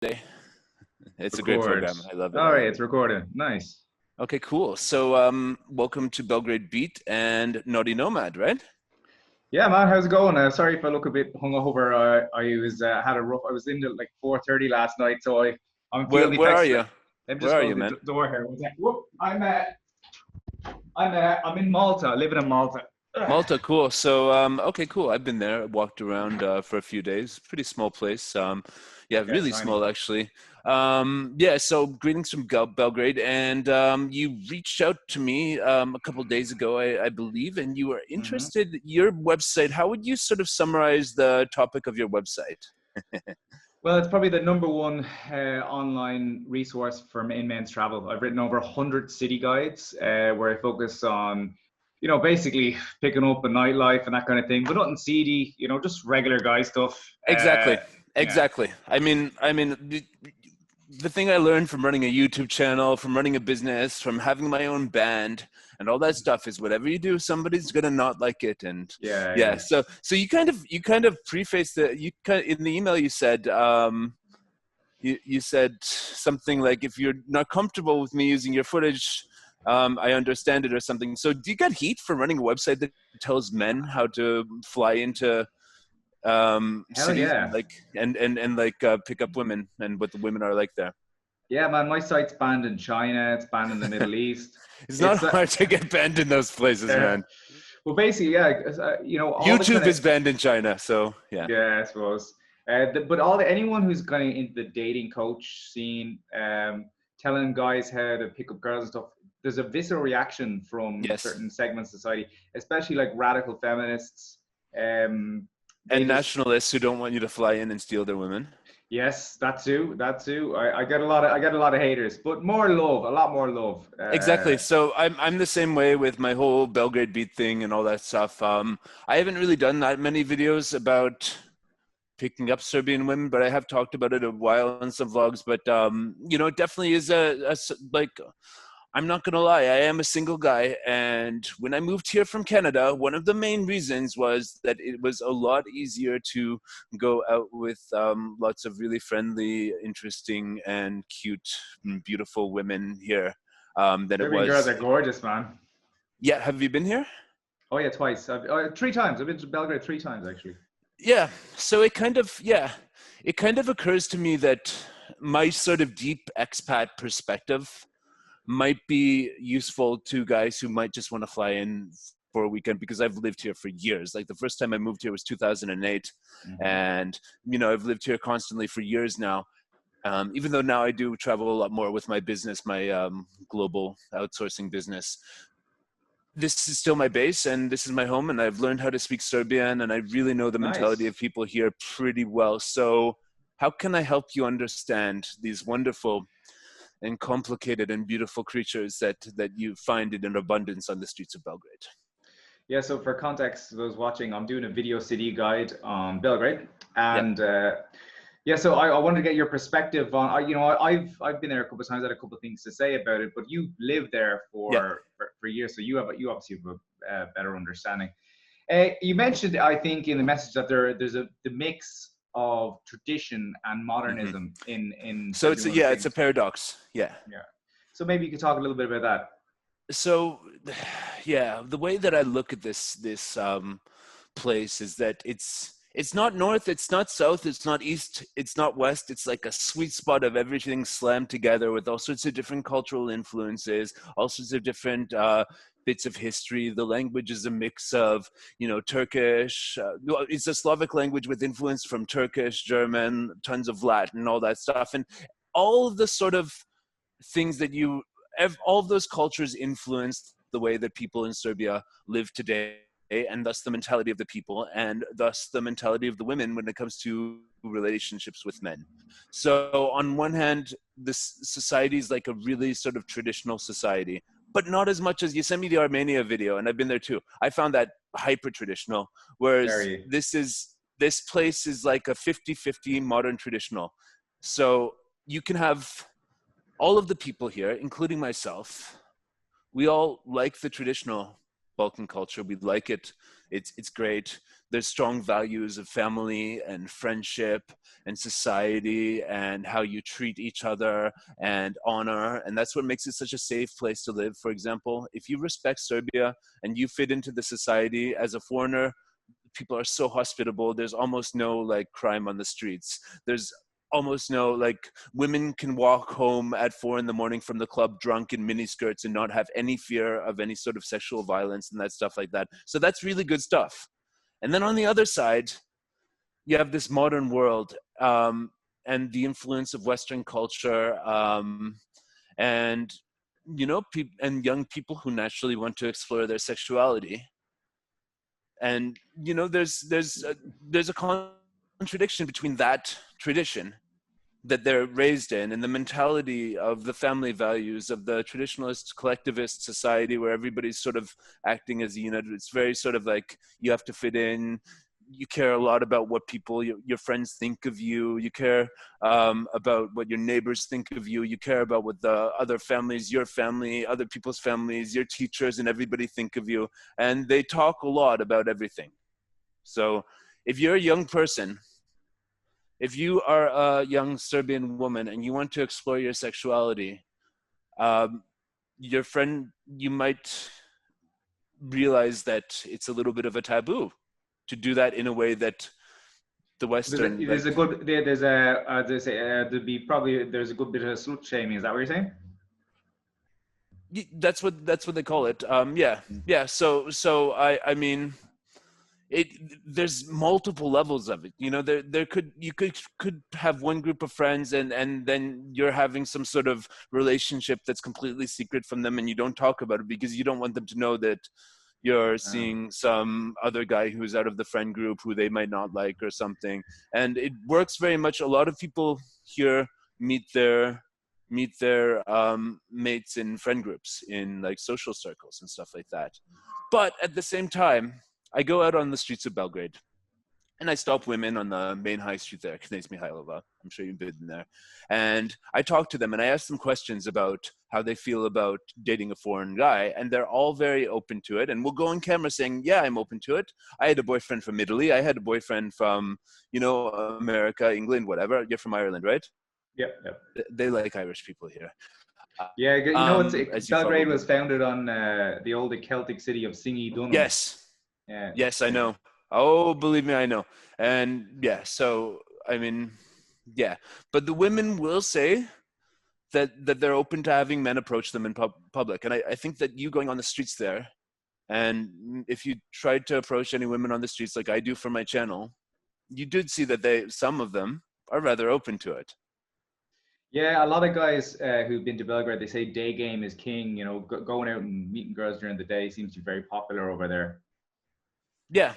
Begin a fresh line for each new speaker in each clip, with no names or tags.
today? It's a great
Record.
program. I love it. I
All right,
love
it's
it.
recording. Nice.
Okay, cool. So, welcome to Belgrade Beat and Naughty Nomad, right?
Yeah, man, how's it going? Sorry if I look a bit hungover. I was had a rough. I was in at like 4:30 last night, so I'm
Where
feeling the
where are
effects.
you?
Let me
Where
just
are
close
you,
the
man?
door here. One sec. Whoop. I'm in Malta, living in Malta. Ugh.
Malta, cool. So, okay, cool. I've been there. I walked around for a few days. Pretty small place. Yeah,
Yeah,
really
tiny.
small actually. Yeah. So, greetings from Belgrade, and you reached out to me a couple days ago, I believe, and you were
hmm
interested. Your website. How would you sort of summarize the topic of your website?
Well, it's probably the number one online resource for men's travel. I've written over 100 city guides where I focus on, basically picking up a nightlife and that kind of thing, but nothing seedy, just regular guy stuff.
Exactly.
Yeah.
Exactly. I mean, the thing I learned from running a YouTube channel, from running a business, from having my own band, and all that stuff is whatever you do, somebody's gonna not like it. And
Yeah,
yeah,
yeah.
so you kind of prefaced in the email you said you said something like, if you're not comfortable with me using your footage, I understand it, or something. So do you get heat for running a website that tells men how to fly into
Hell
cities and
yeah.
like and like pick up women and what the women are like there?
Yeah, man, my site's banned in China, it's banned in the Middle East.
It's not
It's
hard to get banned in those places,
uh,
man.
well, basically, yeah, all the kind
YouTube
of,
is banned in China, so yeah.
yeah, I suppose. But anyone who's kind of into the dating coach scene, telling guys how to pick up girls and stuff, there's a visceral reaction from
Yes.
certain segments of society, especially like radical feminists. They
And
just,
nationalists who don't want you to fly in and steal their women.
yes, that too. I get a lot of haters, but more love, a lot more love.
Exactly. So I'm the same way with my whole Belgrade Beat thing and all that stuff. I haven't really done that many videos about picking up Serbian women, but I have talked about it a while in some vlogs. But it definitely is like, I'm not gonna lie, I am a single guy, and when I moved here from Canada, one of the main reasons was that it was a lot easier to go out with lots of really friendly, interesting, and cute, and beautiful women here than it
Serbian girls
was.
are gorgeous, man.
Yeah, have you been here?
Oh yeah, twice. Three times. I've been to Belgrade three times actually.
Yeah, so it kind of occurs to me that my sort of deep expat perspective might be useful to guys who might just want to fly in for a weekend, because I've lived here for years. Like the first time I moved here was 2008,
hmm
and I've lived here constantly for years now. Even though now I do travel a lot more with my business, my global outsourcing business. This is still my base and this is my home, and I've learned how to speak Serbian, and I really know the mentality
Nice.
of people here pretty well. So how can I help you understand these wonderful and complicated and beautiful creatures that you find in abundance on the streets of Belgrade?
Yeah, so for context, those watching, I'm doing a video city guide on Belgrade,
Yeah,
and yeah, so I wanted to get your perspective on. I've been there a couple of times. I had a couple of things to say about it, but you lived there
yeah.
for years, so you obviously have a better understanding. You mentioned, I think, in the message that there's the mix of tradition and
Hmm.
modernism in
So
Serbian women's
it's a
things.
paradox. Yeah.
Yeah. So maybe you could talk a little bit about that.
So yeah, the way that I look at this place is that it's not north, it's not south, it's not east, it's not west. It's like a sweet spot of everything slammed together with all sorts of different cultural influences, all sorts of different bits of history. The language is a mix of, Turkish. Well, it's a Slavic language with influence from Turkish, German, tons of Latin, all that stuff, and all of the sort of things that all of those cultures influenced the way that people in Serbia live today, and thus the mentality of the people, and thus the mentality of the women when it comes to relationships with men. So on one hand, this society is like a really sort of traditional society, but not as much as you sent me the Armenia video, and I've been there too. I found that hyper traditional, whereas
Very.
this place is like a 50-50 modern traditional. So you can have all of the people here, including myself, we all like the traditional, Balkan culture. We like it. It's great. There's strong values of family and friendship and society and how you treat each other and honor. And that's what makes it such a safe place to live. For example, if you respect Serbia and you fit into the society as a foreigner, people are so hospitable. There's almost no like crime on the streets. There's almost no like women can walk home at 4 a.m. from the club drunk in miniskirts and not have any fear of any sort of sexual violence and that stuff like that. So that's really good stuff. And then on the other side, you have this modern world and the influence of Western culture and and young people who naturally want to explore their sexuality. And there's a contradiction between that tradition that they're raised in and the mentality of the family values of the traditionalist collectivist society where everybody's sort of acting as a unit. It's very sort of like you have to fit in. You care a lot about what people, your friends think of you. You care about what your neighbors think of you. You care about what the other families, your family, other people's families, your teachers, and everybody think of you. And they talk a lot about everything. So if you're a young person, if you are a young Serbian woman and you want to explore your sexuality, you might realize that it's a little bit of a taboo to do that in a way that the Western
there's a good there's a there'd be probably there's a good bit of slut shaming. Is that what you're saying?
That's what they call it. Yeah. So I mean, there's multiple levels of it. You could have one group of friends and then you're having some sort of relationship that's completely secret from them and you don't talk about it because you don't want them to know that you're seeing some other guy who's out of the friend group who they might not like or something. And it works very much. A lot of people here meet their mates in friend groups, in like social circles and stuff like that. But at the same time, I go out on the streets of Belgrade and I stop women on the main high street there, Knez Mihailova. I'm sure you've been there. And I talk to them and I ask them questions about how they feel about dating a foreign guy. And they're all very open to it. And we'll go on camera saying, yeah, I'm open to it. I had a boyfriend from Italy. I had a boyfriend from, America, England, whatever. You're from Ireland, right?
Yep.
They like Irish people here.
Yeah, Belgrade was founded on the old Celtic city of Singy Dunham.
Yes.
Yeah.
Yes, I know. Oh, believe me, I know. And yeah, so I mean, yeah. But the women will say that they're open to having men approach them in public. And I think that you going on the streets there, and if you tried to approach any women on the streets like I do for my channel, you did see that some of them are rather open to it.
Yeah, a lot of guys who've been to Belgrade, they say day game is king. Going out and meeting girls during the day seems to be very popular over there.
Yeah.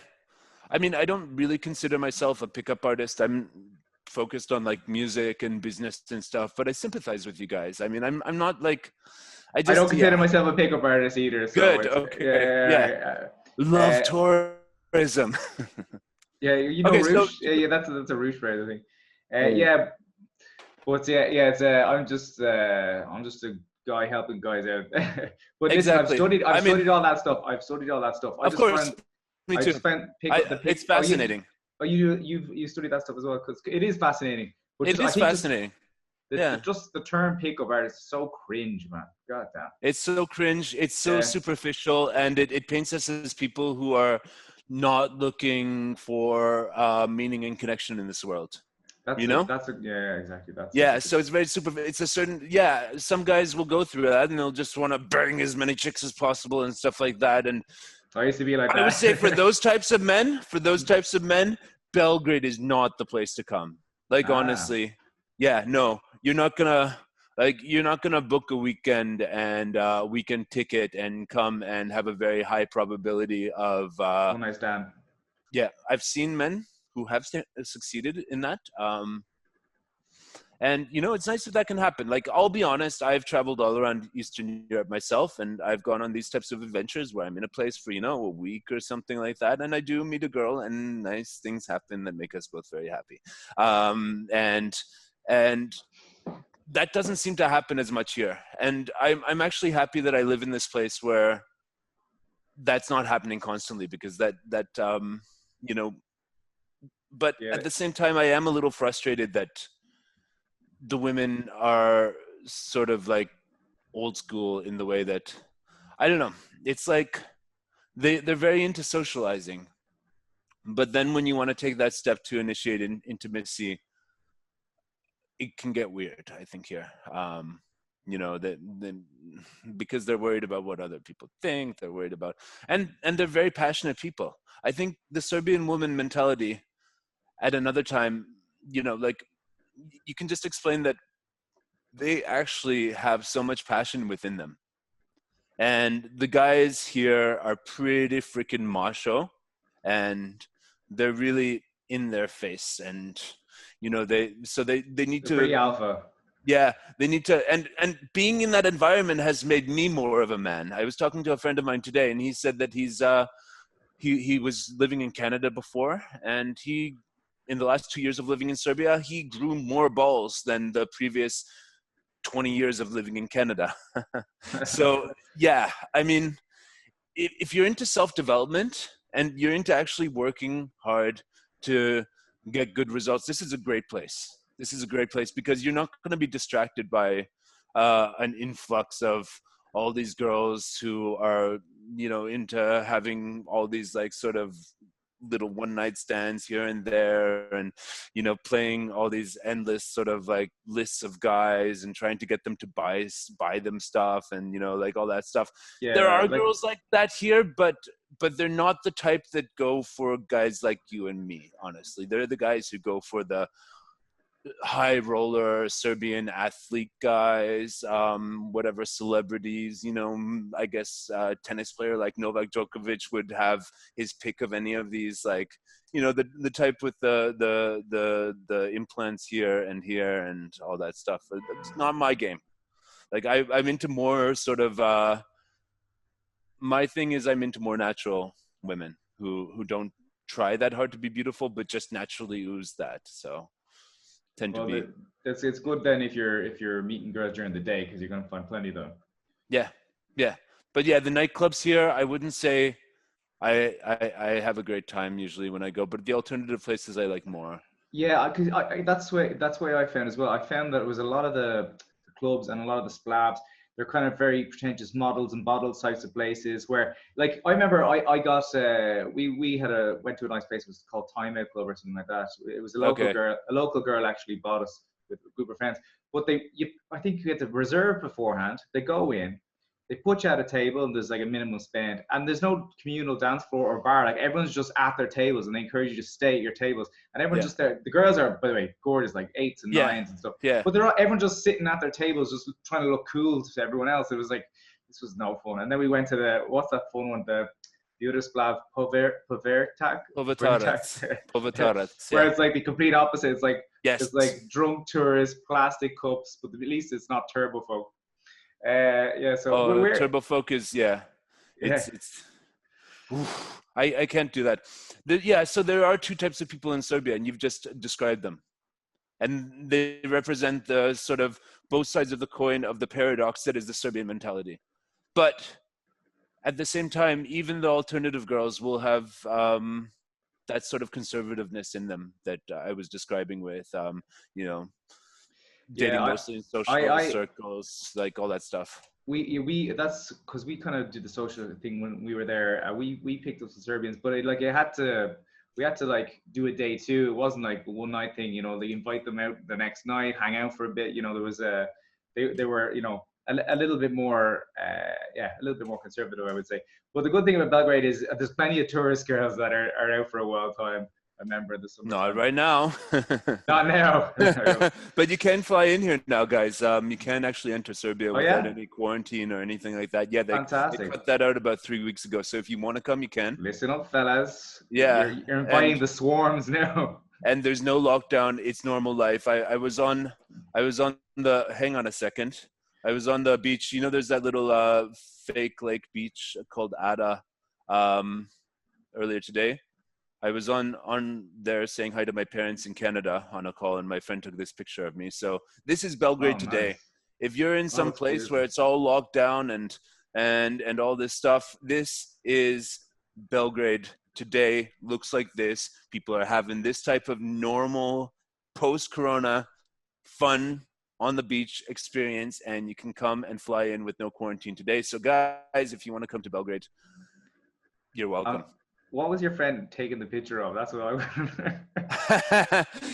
I mean, I don't really consider myself a pickup artist. I'm focused on like music and business and stuff, but I sympathize with you guys. I mean, I'm not like,
I don't consider myself a pickup artist either. So
good. Okay. Yeah. Love tourism.
Yeah, Rouge. So, yeah, that's a Rouge phrase, I think. Yeah. But it's I'm just a guy helping guys out. But
exactly.
listen, I've studied all that stuff.
Of course. Me too. It's fascinating.
You studied that stuff as well, because it is fascinating.
But it is fascinating.
Just the term pickup artist is so cringe, man. God damn.
It's so cringe. It's so superficial, and it paints us as people who are not looking for meaning and connection in this world.
Exactly.
So it's very it's a certain, some guys will go through that and they'll just want to bang as many chicks as possible and stuff like that. And
I used to be like that.
I would say for those types of men, Belgrade is not the place to come. Like, honestly, no, you're not gonna book a weekend and weekend ticket and come and have a very high probability of
one night stand.
Yeah, I've seen men who have succeeded in that. And, it's nice that can happen. Like, I'll be honest, I've traveled all around Eastern Europe myself, and I've gone on these types of adventures where I'm in a place for, a week or something like that. And I do meet a girl and nice things happen that make us both very happy. And that doesn't seem to happen as much here. And I'm actually happy that I live in this place where that's not happening constantly, because that you know, but
Yeah.
at the same time, I am a little frustrated that the women are sort of like old school in the way that, I don't know. It's like they're very into socializing, but then when you want to take that step to initiate intimacy, it can get weird, I think, here. You know, that because they're worried about what other people think, they're worried about, and they're very passionate people. I think the Serbian woman mentality at another time, you know, like, you can just explain that they actually have so much passion within them. And the guys here are pretty freaking macho, and they're really in their face. And, you know, they need
They're
to,
pretty alpha.
yeah, they need to, and being in that environment has made me more of a man. I was talking to a friend of mine today, and he said that he was living in Canada before, and he, in the last 2 years of living in Serbia, he grew more balls than the previous 20 years of living in Canada. So yeah, I mean, if you're into self-development and you're into actually working hard to get good results, this is a great place. This is a great place because you're not going to be distracted by an influx of all these girls who are, you know, into having all these like sort of little one night stands here and there, and, you know, playing all these endless sort of like lists of guys and trying to get them to buy them stuff, and, you know, like all that stuff. There
Yeah,
are
like
girls like that here, but they're not the type that go for guys like you and me. Honestly, they're the guys who go for the high roller Serbian athlete guys, whatever celebrities, you know, I guess tennis player like Novak Djokovic would have his pick of any of these, like, you know, the type with the implants here and all that stuff. It's not my game. Like I'm into more sort of my thing is I'm into more natural women who don't try that hard to be beautiful, but just naturally ooze that. So tend to
well,
be.
it's good then if you're meeting girls during the day because you're gonna find plenty of them.
Yeah, yeah, but yeah, the nightclubs here, I wouldn't say I have a great time usually when I go, but the alternative places I like more.
Yeah, because that's why I found as well. I found that it was a lot of the clubs and a lot of the splabs. They're kind of very pretentious models and bottles types of places where, like, I remember I got we had a went to a nice place. It was called Time Out Club or something like that. It was
Okay.
a local girl actually bought us with a group of friends. But I think you had to reserve beforehand. They go in, they put you at a table, and there's like a minimum spend, and there's no communal dance floor or bar. Like, everyone's just at their tables, and they encourage you to stay at your tables, and everyone's
Yeah.
just there. The girls are, by the way, gorgeous, like eights and
Yeah.
nines and stuff,
Yeah.
but everyone just sitting at their tables, just trying to look cool to everyone else. It was like, this was no fun. And then we went to what's that fun one, the other splav, Povertak,
Povetarac. Povetarac.
where
Yeah.
it's like the complete opposite. It's
Yes.
like drunk tourists, plastic cups, but at least it's not turbo folk. Yeah, so
Oh,
we're
Turbo Folk is, yeah.
yeah.
It's oof, I can't do that. Yeah, so there are two types of people in Serbia, and you've just described them. And they represent the sort of both sides of the coin of the paradox that is the Serbian mentality. But at the same time, even the alternative girls will have that sort of conservativeness in them that I was describing with, you know,
Yeah,
dating mostly in social
I
circles, like all that stuff.
we that's because we kind of did the social thing when we were there. We picked up some Serbians, but it had to we had to like do a day too. It wasn't like a one night thing. You know, they invite them out the next night, hang out for a bit. You know, there was they were, you know, a little bit more a little bit more conservative, I would say. But the good thing about Belgrade is there's plenty of tourist girls that are out for a wild time. I remember in the
Not
summertime.
right now.
Not now.
But you can fly in here now, guys. You can actually enter Serbia
Oh
without
yeah,
any quarantine or anything like that. Yeah, they
fantastic.
cut that out about 3 weeks ago. So if you want to come, you can.
Listen up, fellas.
Yeah,
You're inviting
and
the swarms now.
there's no lockdown. It's normal life. I was on the, hang on a second. I was on the beach. You know, there's that little fake lake beach called Ada um, earlier today. I was on there saying hi to my parents in Canada on a call, and my friend took this picture of me. So this is
Oh,
Belgrade today.
nice.
If you're in
Oh,
some
that's
place where
beautiful.
it's all locked down and and all this stuff. This is Belgrade today. Looks like this. People are having this type of normal post-corona fun on the beach experience, and you can come and fly in with no quarantine today. So guys, if you want to come to Belgrade, you're welcome.
What was your friend taking the picture of? That's what I wonder.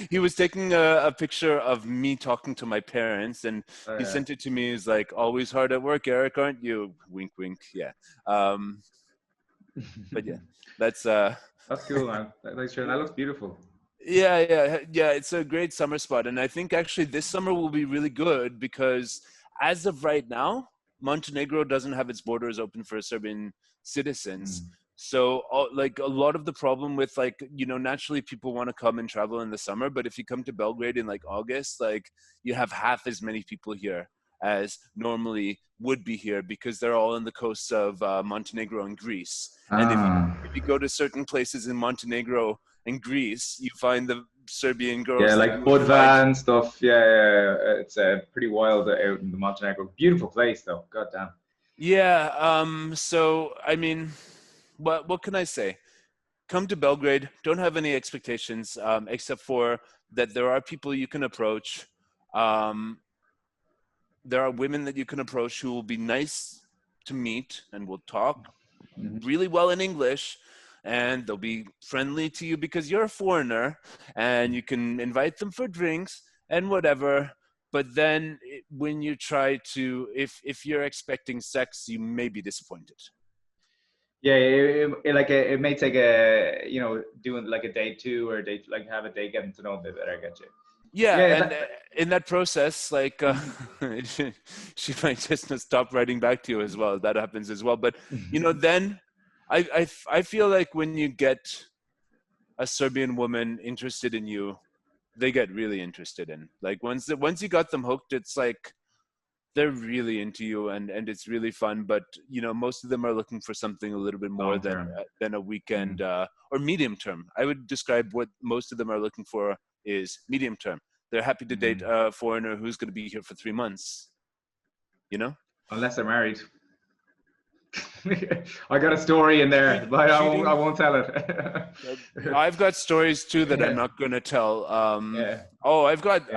He was taking a picture of me talking to my parents, and he sent it to me. He's like, always hard at work, Eric, aren't you? Wink, wink. Yeah. But yeah, that's
cool, man. Thanks, Sharon. That looks beautiful.
Yeah. It's a great summer spot. And I think actually this summer will be really good because as of right now, Montenegro doesn't have its borders open for Serbian citizens. So like a lot of the problem with like, you know, naturally people want to come and travel in the summer, but if you come to Belgrade in like August, like you have half as many people here as normally would be here because they're all on the coasts of Montenegro and Greece. And if you go to certain places in Montenegro and Greece, you find the Serbian girls.
Yeah, like Budva and stuff. Yeah. It's pretty wild out in the Montenegro. Beautiful place though. God damn.
Yeah. So I mean, what can I say? Come to Belgrade. Don't have any expectations, except for that there are people you can approach. There are women that you can approach who will be nice to meet and will talk really well in English, and they'll be friendly to you because you're a foreigner, and you can invite them for drinks and whatever. But then when you try to, if you're expecting sex, you may be disappointed.
Yeah, it may take a, you know, doing like a day 2 or date, like have a day getting to know a bit better. I get you.
Yeah, and in that process, like she might just stop writing back to you as well. That happens as well. But you know, then I feel like when you get a Serbian woman interested in you, they get really interested in. Like once you got them hooked, it's like they're really into you, and it's really fun. But you know, most of them are looking for something a little bit more than a weekend or medium term. I would describe what most of them are looking for is medium term. They're happy to date a foreigner who's going to be here for 3 months. You know,
unless they're married. I got a story in there, but I won't tell it.
I've got stories too that I'm not going to tell. Oh, I've got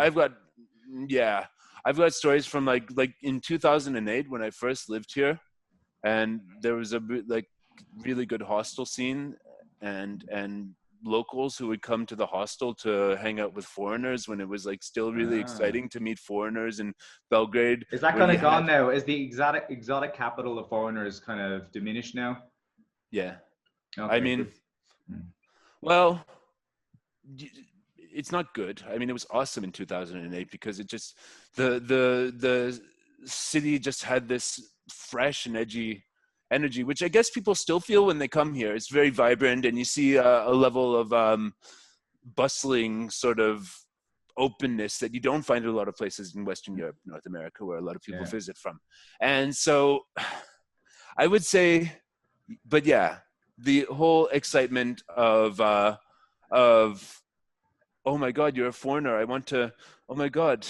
stories from like in 2008 when I first lived here, and there was a like really good hostel scene, and locals who would come to the hostel to hang out with foreigners when it was like still really exciting to meet foreigners in Belgrade.
Is that kind of gone now? Is the exotic capital of foreigners kind of diminished now?
Yeah. Okay, I mean, well, it's not good. I mean, it was awesome in 2008 because it just the city just had this fresh and edgy energy, which I guess people still feel when they come here. It's very vibrant, and you see a level of bustling sort of openness that you don't find in a lot of places in Western Europe, North America, where a lot of people visit from. And so I would say, but yeah, the whole excitement of oh my God, you're a foreigner. Oh my God,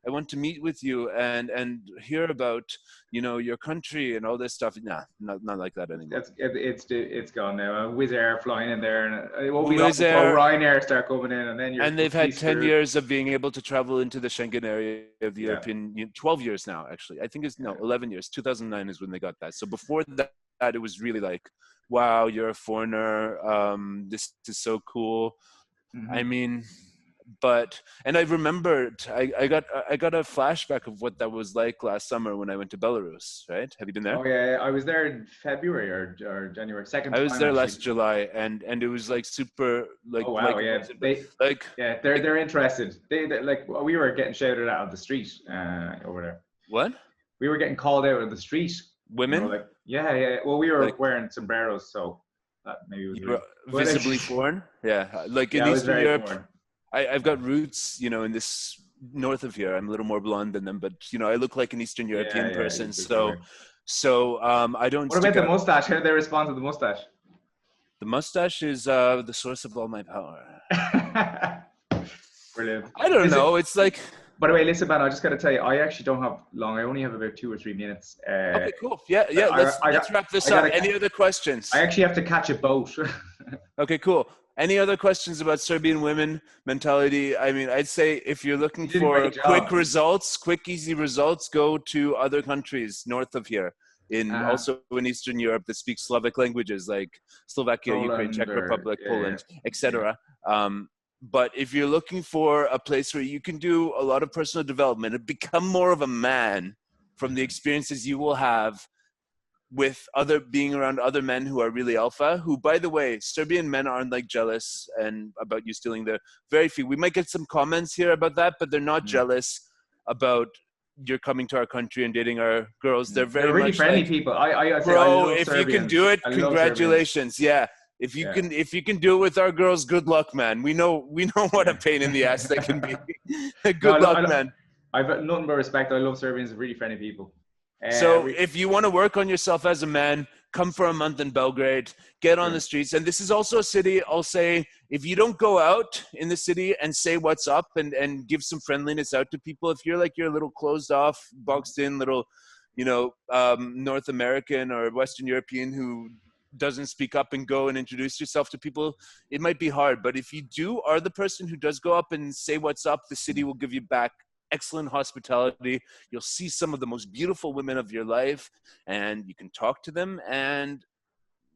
I want to meet with you and hear about, you know, your country and all this stuff. Nah, not like that anymore.
It's gone now. Wizz Air flying in there, and it won't be long before Ryanair start coming in, and
they've had 10 years of being able to travel into the Schengen area of the European Union. 12 years now, actually. I think 11 years. 2009 is when they got that. So before that, it was really like, wow, you're a foreigner. This is so cool. I mean, and I remembered, I got a flashback of what that was like last summer when I went to Belarus, right? Have you been there?
Oh yeah, I was there in February or January.
I was there last July, and it was like super like.
Oh wow, they're interested. They like we were getting shouted at on the street over there.
What?
We were getting called out on the street.
Women?
You know, like yeah. Well, we were wearing sombreros, so that maybe was
visibly foreign. Yeah, like in Eastern Europe. I've got roots, you know, in this north of here. I'm a little more blonde than them, but you know, I look like an Eastern European person. So I don't.
What about the mustache? How do they respond to the mustache?
The mustache is the source of all my power.
Brilliant.
I don't know. It's like
By the way, listen, man, I just got to tell you, I actually don't have long. I only have about 2 or 3 minutes.
Okay, cool. Yeah, yeah. Let's wrap this up. Any other questions?
I actually have to catch a boat.
Okay, cool. Any other questions about Serbian women mentality? I mean, I'd say if you're looking for quick results, quick, easy results, go to other countries north of here, also in Eastern Europe that speak Slavic languages like Slovakia,
Poland,
Ukraine, Czech Republic, Poland, etc. But if you're looking for a place where you can do a lot of personal development and become more of a man from the experiences you will have with being around other men who are really alpha, who, by the way, Serbian men aren't like jealous and about you stealing their very few. We might get some comments here about that, but they're not jealous about you're coming to our country and dating our girls. They're very
really
much
friendly
like,
people. I
bro,
love
if
Serbians.
you can do it, congratulations. Yeah. If you can do it with our girls, good luck, man. We know what a pain in the ass that can be. Good luck, man.
I've got nothing but respect. I love Serbians, really friendly people.
So if you want to work on yourself as a man, come for a month in Belgrade, get on the streets. And this is also a city, I'll say, if you don't go out in the city and say what's up and give some friendliness out to people, if you're a little closed off, boxed in, little, North American or Western European who doesn't speak up and go and introduce yourself to people, it might be hard. But if you are the person who does go up and say what's up, the city will give you back excellent hospitality. You'll see some of the most beautiful women of your life and you can talk to them and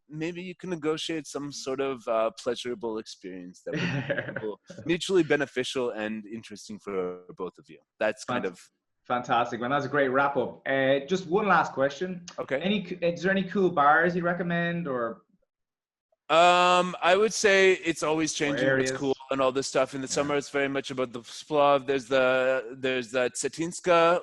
maybe you can negotiate some sort of pleasurable experience that would be mutually beneficial and interesting for both of you. That's kind of
fantastic, man. That's a great wrap up. Just one last question.
Okay.
Is there any cool bars you recommend or?
I would say it's always changing what's cool and all this stuff. In the summer, it's very much about the splav. There's that Cetinska.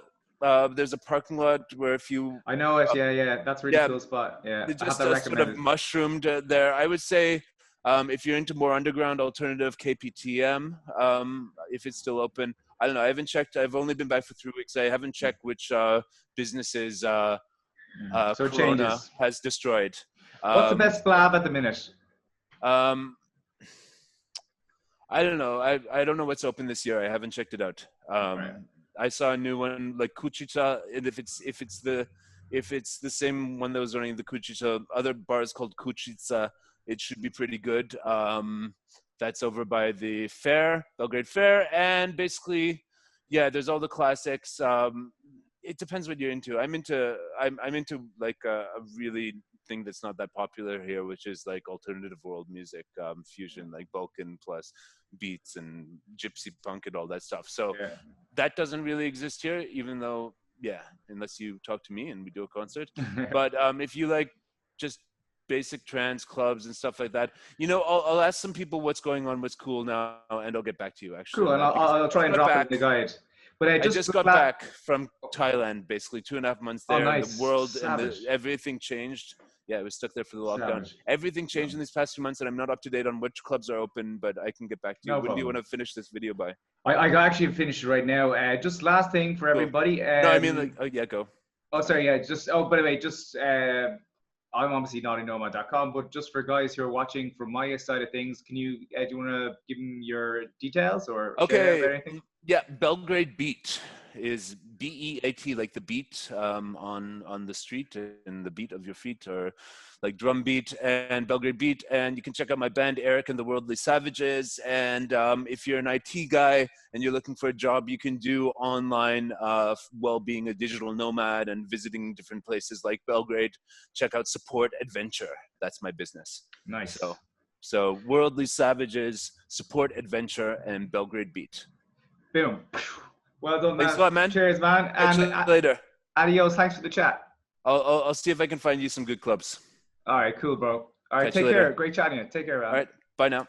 There's a parking lot where if you...
I know it, yeah. That's a really cool spot. Yeah,
they just sort of mushroomed there. I would say if you're into more underground alternative, KPTM, if it's still open. I don't know. I haven't checked. I've only been back for 3 weeks. I haven't checked which businesses
so
Corona has destroyed.
What's the best splav at the minute?
I don't know. I don't know what's open this year. I haven't checked it out. I saw a new one like Kuchica, and if it's the same one that was running the Kuchica, other bars called Kuchica, it should be pretty good. That's over by the fair, Belgrade Fair, and basically, yeah, there's all the classics. It depends what you're into. I'm into like a really thing that's not that popular here, which is like alternative world music, fusion, like Balkan plus beats and gypsy punk and all that stuff. So that doesn't really exist here, even though, unless you talk to me and we do a concert. But if you like just basic trance clubs and stuff like that, I'll ask some people what's going on, what's cool now, and I'll get back to you actually.
Cool, and I'll try and drop it in the guide. But I just
got back from Thailand, basically 2.5 months there.
Nice.
The world and everything changed. Yeah, I was stuck there for the lockdown. Everything changed in these past 2 months, and I'm not up to date on which clubs are open, but I can get back to you. When do you want to finish this video by?
I actually finished it right now. Just last thing for everybody.
No, I mean, go.
Oh, sorry, yeah. By the way, I'm obviously naughtynomad.com, but just for guys who are watching from my side of things, do you want to give them your details or share anything?
Yeah, Belgrade Beat is BEAT, like the beat on the street and the beat of your feet, or like drum beat, and Belgrade Beat. And you can check out my band, Erik and The Worldy Savages. And if you're an IT guy and you're looking for a job you can do online while being a digital nomad and visiting different places like Belgrade, check out Support Adventure. That's my business.
Nice.
So Worldy Savages, Support Adventure, and Belgrade Beat.
Boom. Well done, man.
Thanks a lot, man.
Cheers, man.
Catch you later.
Adios. Thanks for the chat.
I'll see if I can find you some good clubs.
All right, cool, bro. All right, take care. Great chatting you. Take care, man.
All right, bye now.